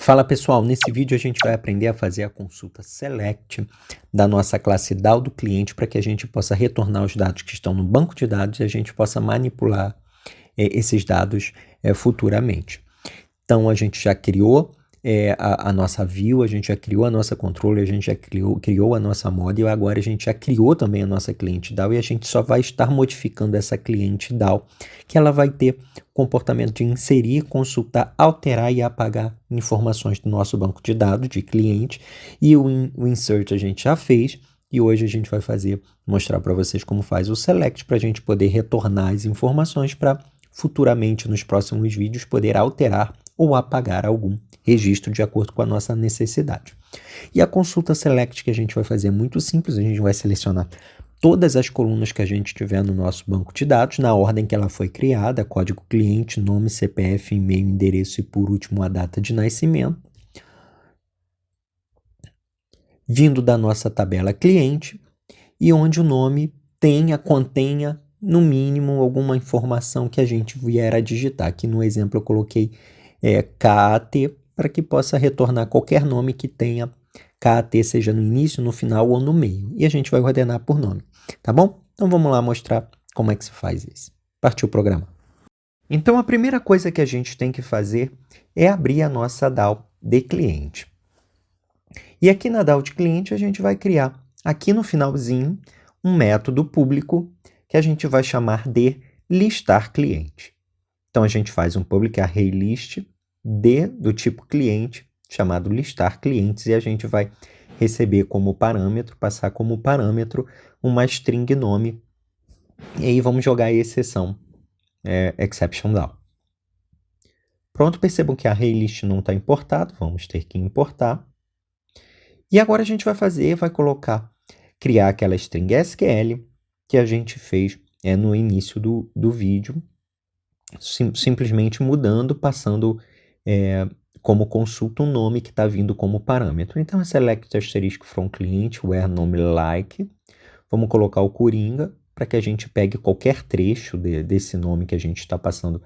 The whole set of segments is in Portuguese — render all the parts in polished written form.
Fala pessoal, nesse vídeo a gente vai aprender a fazer a consulta select da nossa classe DAO do cliente para que a gente possa retornar os dados que estão no banco de dados e a gente possa manipular esses dados futuramente. Então a gente já criou a nossa view, a gente já criou a nossa controller, a gente já criou a nossa model, agora a gente já criou também a nossa cliente DAO e a gente só vai estar modificando essa cliente DAO, que ela vai ter comportamento de inserir, consultar, alterar e apagar informações do nosso banco de dados de cliente, e o insert a gente já fez, e hoje a gente vai mostrar para vocês como faz o select para a gente poder retornar as informações para futuramente nos próximos vídeos poder alterar ou apagar algum registro de acordo com a nossa necessidade. E a consulta select que a gente vai fazer é muito simples, a gente vai selecionar todas as colunas que a gente tiver no nosso banco de dados, na ordem que ela foi criada, código cliente, nome, CPF, e-mail, endereço e por último a data de nascimento. Vindo da nossa tabela cliente e onde o nome contenha no mínimo alguma informação que a gente vier a digitar. Aqui no exemplo eu coloquei KAT para que possa retornar qualquer nome que tenha KAT, seja no início, no final ou no meio. E a gente vai ordenar por nome, tá bom? Então vamos lá mostrar como é que se faz isso. Partiu o programa. Então a primeira coisa que a gente tem que fazer é abrir a nossa DAO de cliente. E aqui na DAO de cliente a gente vai criar aqui no finalzinho um método público que a gente vai chamar de listar cliente. Então a gente faz um public array list do tipo cliente, chamado listar clientes, e a gente vai receber como parâmetro, passar como parâmetro uma string nome, e aí vamos jogar a exceção exception DAO. Pronto, percebam que a array list não está importado, vamos ter que importar. E agora a gente vai criar aquela string SQL que a gente fez no início do vídeo, simplesmente mudando, passando como consulta um nome que está vindo como parâmetro. Então é select asterisk from client, where nome like. Vamos colocar o Coringa para que a gente pegue qualquer trecho desse nome que a gente está passando,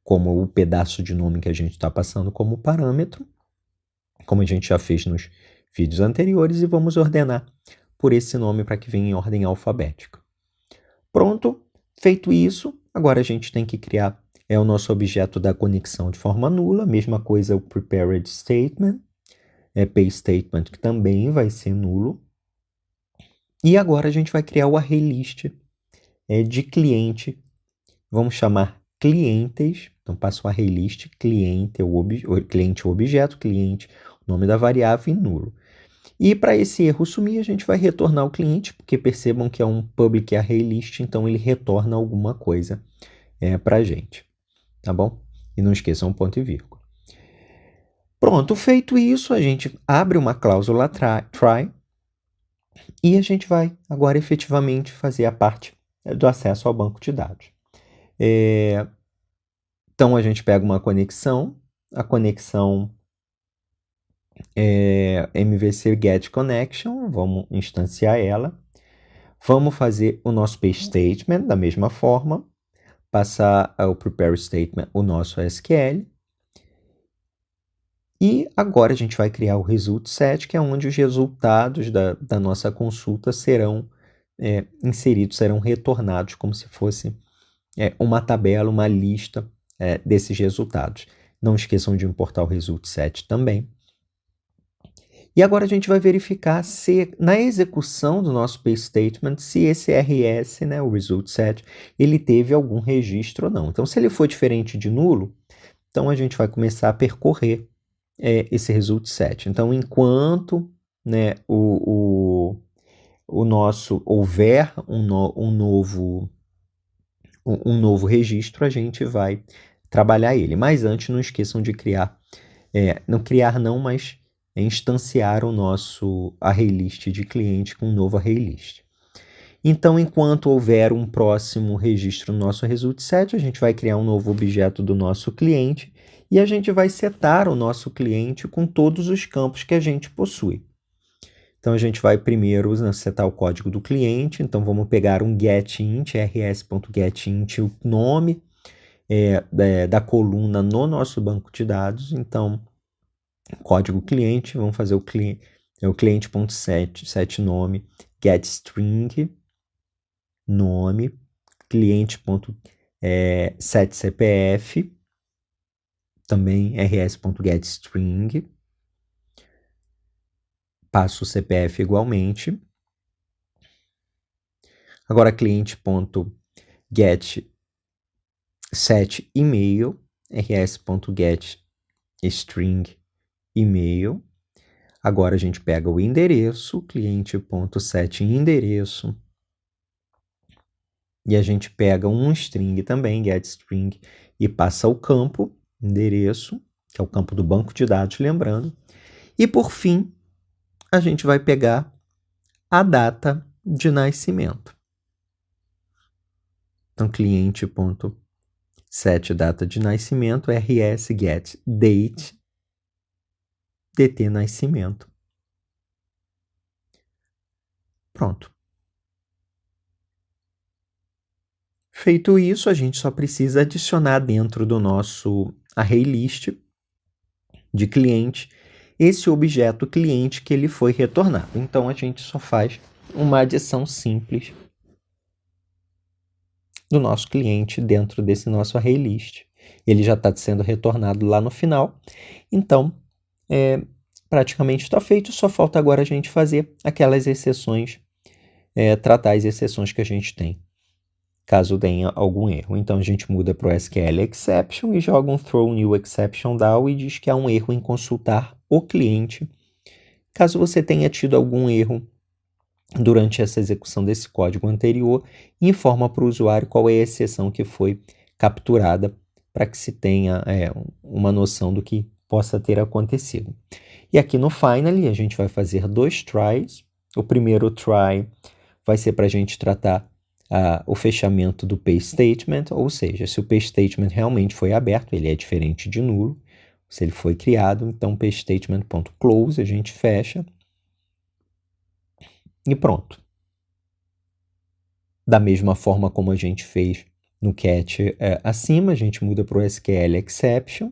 como o pedaço de nome que a gente está passando como parâmetro, como a gente já fez nos vídeos anteriores, e vamos ordenar por esse nome para que venha em ordem alfabética. Pronto, feito isso, agora a gente tem que criar o nosso objeto da conexão de forma nula, mesma coisa o prepared statement, pay statement, que também vai ser nulo. E agora a gente vai criar o array list de cliente, vamos chamar clientes, então passo o array list, cliente, cliente o objeto, cliente, o nome da variável e nulo. E para esse erro sumir, a gente vai retornar o cliente, porque percebam que é um public array list, então ele retorna alguma coisa para a gente, tá bom? E não esqueçam um ponto e vírgula. Pronto, feito isso, a gente abre uma cláusula try e a gente vai agora efetivamente fazer a parte do acesso ao banco de dados. Então a gente pega uma conexão, a conexão MVC get connection, vamos instanciar ela, vamos fazer o nosso pay statement da mesma forma, passar ao prepare statement o nosso SQL, e agora a gente vai criar o result set, que é onde os resultados da nossa consulta serão inseridos, serão retornados como se fosse uma tabela, uma lista desses resultados. Não esqueçam de importar o result set também. E agora a gente vai verificar se, na execução do nosso pay statement, se esse RS, o result set, ele teve algum registro ou não. Então, se ele for diferente de nulo, então a gente vai começar a percorrer esse result set. Então, enquanto houver um novo registro, a gente vai trabalhar ele. Mas antes, não esqueçam de mas instanciar o nosso array list de cliente com um novo array list. Então, enquanto houver um próximo registro no nosso result set, a gente vai criar um novo objeto do nosso cliente e a gente vai setar o nosso cliente com todos os campos que a gente possui. Então, a gente vai primeiro setar o código do cliente. Então, vamos pegar um getInt, rs.getInt, o nome da coluna no nosso banco de dados. Então, código cliente, vamos fazer o cliente.set nome, getString, nome, cliente.setCPF, também rs.getString, passo o CPF igualmente. Agora cliente.getSetEmail, rs.getString e-mail. Agora a gente pega o endereço, cliente.setEndereço, e a gente pega um string também, getString, e passa o campo endereço, que é o campo do banco de dados, lembrando. E por fim, a gente vai pegar a data de nascimento. Então, cliente.set data de nascimento, rs get date, dt nascimento. Pronto. Feito isso, a gente só precisa adicionar dentro do nosso ArrayList de cliente esse objeto cliente que ele foi retornado. Então, a gente só faz uma adição simples do nosso cliente dentro desse nosso ArrayList. Ele já está sendo retornado lá no final. Então, praticamente está feito. Só falta agora a gente fazer aquelas exceções, tratar as exceções que a gente tem, caso tenha algum erro. Então, a gente muda para o SQL Exception e joga um throw new exception down e diz que há um erro em consultar o cliente. Caso você tenha tido algum erro durante essa execução desse código anterior, informa para o usuário qual é a exceção que foi capturada para que se tenha uma noção do que possa ter acontecido. E aqui no Finally, a gente vai fazer 2 tries. O primeiro try vai ser para a gente tratar o fechamento do pay statement, ou seja, se o pay statement realmente foi aberto, ele é diferente de nulo. Se ele foi criado, então pay statement.close, a gente fecha. E pronto. Da mesma forma como a gente fez no catch acima, a gente muda para o SQL Exception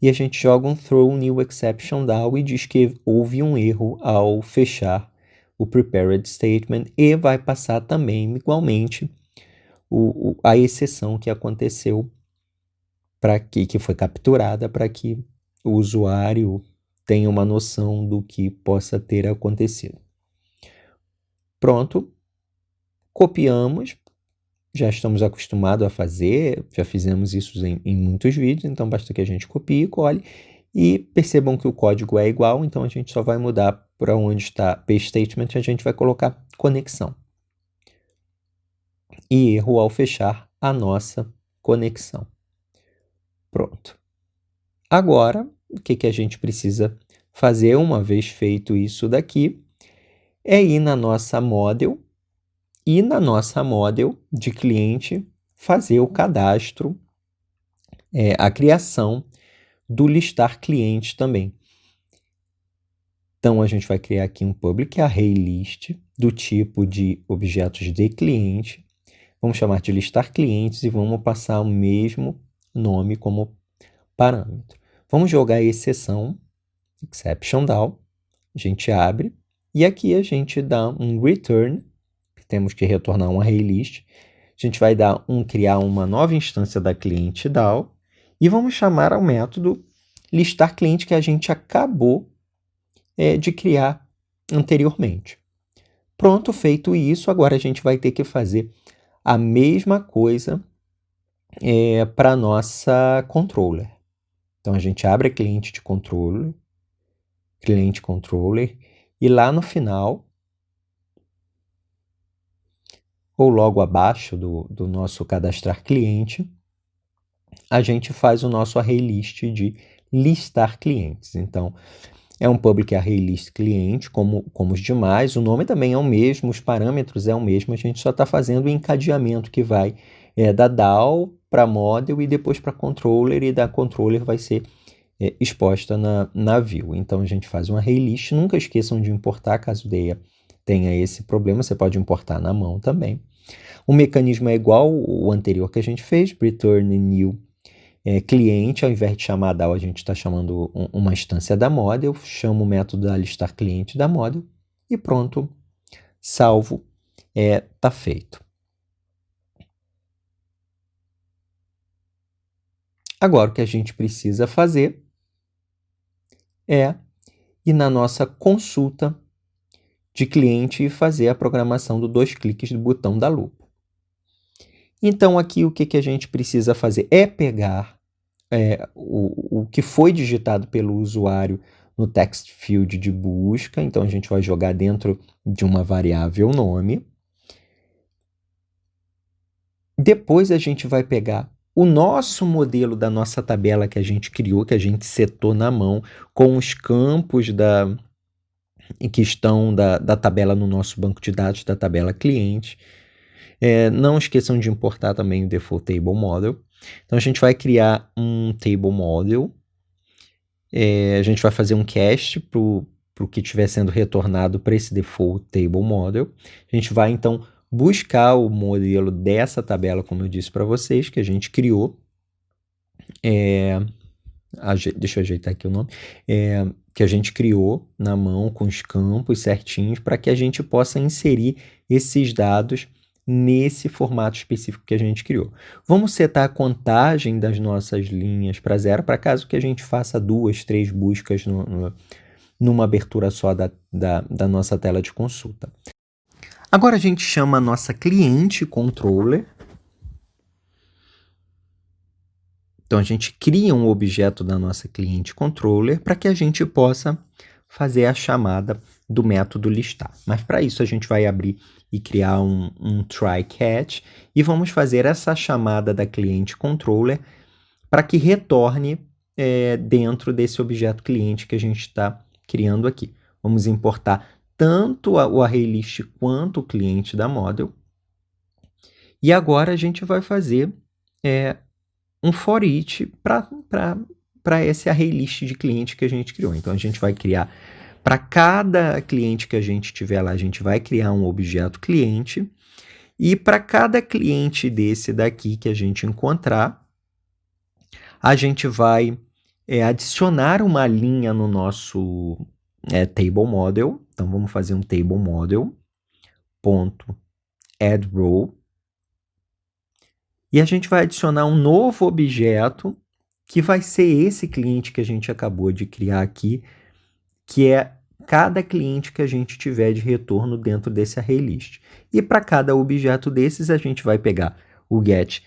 e a gente joga um throw new exception down e diz que houve um erro ao fechar o prepared statement e vai passar também igualmente a exceção que aconteceu que foi capturada para que o usuário tenha uma noção do que possa ter acontecido. Pronto, copiamos, já estamos acostumados a fazer, já fizemos isso em muitos vídeos, então basta que a gente copie e cole, e percebam que o código é igual, então a gente só vai mudar para onde está pay statement e a gente vai colocar conexão. E erro ao fechar a nossa conexão. Pronto. Agora, o que a gente precisa fazer uma vez feito isso daqui é ir na nossa model e na nossa model de cliente fazer o cadastro, a criação do listar cliente também. Então, a gente vai criar aqui um public array list do tipo de objetos de cliente. Vamos chamar de listar clientes e vamos passar o mesmo nome como parâmetro. Vamos jogar a exceção, exception down, a gente abre e aqui a gente dá um return. Temos que retornar um array list. A gente vai criar uma nova instância da cliente DAO e vamos chamar ao método listar cliente que a gente acabou de criar anteriormente. Pronto, feito isso, agora a gente vai ter que fazer a mesma coisa para a nossa controller. Então, a gente abre a cliente de controller, cliente controller, e lá no final, ou logo abaixo do nosso cadastrar cliente, a gente faz o nosso array list de listar clientes. Então, é um public array list cliente, como os demais. O nome também é o mesmo, os parâmetros é o mesmo. A gente só está fazendo o encadeamento que vai da DAO para model e depois para controller, e da controller vai ser exposta na view. Então, a gente faz um array list. Nunca esqueçam de importar, caso tenha esse problema. Você pode importar na mão também. O mecanismo é igual ao anterior que a gente fez, return new cliente, ao invés de chamar DAO, a gente está chamando uma instância da model, chamo o método da listar cliente da model e pronto, salvo, está feito. Agora, o que a gente precisa fazer é ir na nossa consulta de cliente e fazer a programação do 2 cliques do botão da lupa. Então, aqui o que a gente precisa fazer é pegar o que foi digitado pelo usuário no text field de busca. Então, a gente vai jogar dentro de uma variável nome. Depois, a gente vai pegar o nosso modelo da nossa tabela que a gente criou, que a gente setou na mão, com os campos que estão da tabela no nosso banco de dados, da tabela cliente. Não esqueçam de importar também o Default Table Model. Então, a gente vai criar um Table Model. A gente vai fazer um cast para o que estiver sendo retornado para esse Default Table Model. A gente vai, então, buscar o modelo dessa tabela, como eu disse para vocês, que a gente criou. Deixa eu ajeitar aqui o nome. Que a gente criou na mão com os campos certinhos para que a gente possa inserir esses dados nesse formato específico que a gente criou. Vamos setar a contagem das nossas linhas para 0, para caso que a gente faça 2, 3 buscas numa abertura só da nossa tela de consulta. Agora a gente chama a nossa cliente controller. Então, a gente cria um objeto da nossa cliente controller para que a gente possa fazer a chamada do método listar. Mas para isso a gente vai abrir e criar um try catch e vamos fazer essa chamada da cliente controller para que retorne dentro desse objeto cliente que a gente está criando aqui. Vamos importar tanto o ArrayList quanto o cliente da model. E agora a gente vai fazer um for each para esse ArrayList de cliente que a gente criou. Então, a gente vai criar, para cada cliente que a gente tiver lá, a gente vai criar um objeto cliente, e para cada cliente desse daqui que a gente encontrar, a gente vai adicionar uma linha no nosso table model. Então, vamos fazer um table model, .add row, e a gente vai adicionar um novo objeto que vai ser esse cliente que a gente acabou de criar aqui, que é cada cliente que a gente tiver de retorno dentro desse ArrayList. E para cada objeto desses, a gente vai pegar o get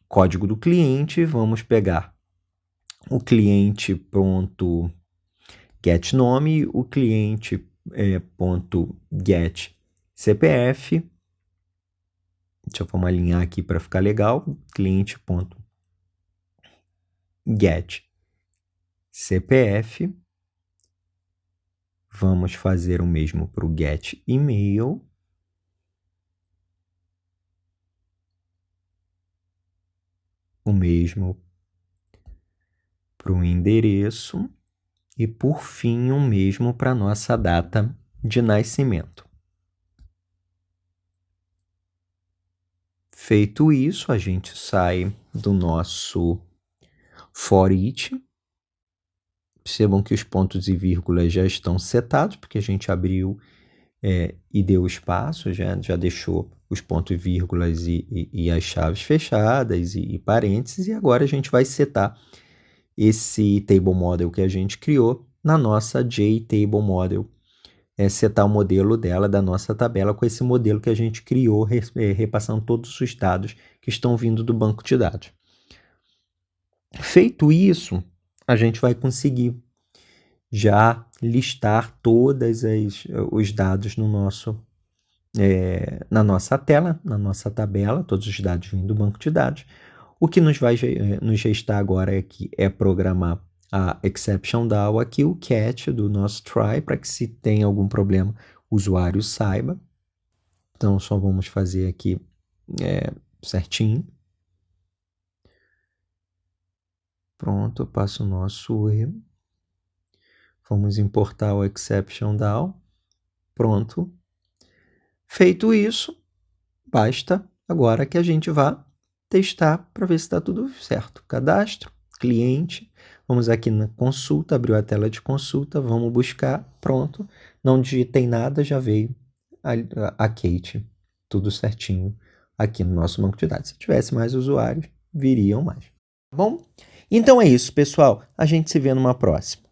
código do cliente, vamos pegar o cliente ponto get nome, o cliente ponto get CPF. Deixa eu alinhar aqui para ficar legal. Cliente.get CPF. Vamos fazer o mesmo para o get email. O mesmo para o endereço. E, por fim, o mesmo para a nossa data de nascimento. Feito isso, a gente sai do nosso for each. Percebam que os pontos e vírgulas já estão setados, porque a gente abriu e deu espaço, já deixou os pontos e vírgulas e as chaves fechadas e parênteses, e agora a gente vai setar esse table model que a gente criou na nossa JTable model, setar o modelo dela da nossa tabela com esse modelo que a gente criou, repassando todos os dados que estão vindo do banco de dados. Feito isso, a gente vai conseguir já listar todos os dados no na nossa tela, na nossa tabela, todos os dados vindo do banco de dados. O que nos restar agora aqui é programar a exception DAO aqui, o catch do nosso try, para que se tem algum problema, o usuário saiba. Então, só vamos fazer aqui certinho. Pronto, eu passo o nosso erro. Vamos importar o exception DAO. Pronto. Feito isso, basta agora que a gente vá testar para ver se está tudo certo. Cadastro, cliente, vamos aqui na consulta, abriu a tela de consulta, vamos buscar, pronto. Não digitei nada, já veio a Kate, tudo certinho aqui no nosso banco de dados. Se tivesse mais usuários, viriam mais. Bom, então é isso, pessoal. A gente se vê numa próxima.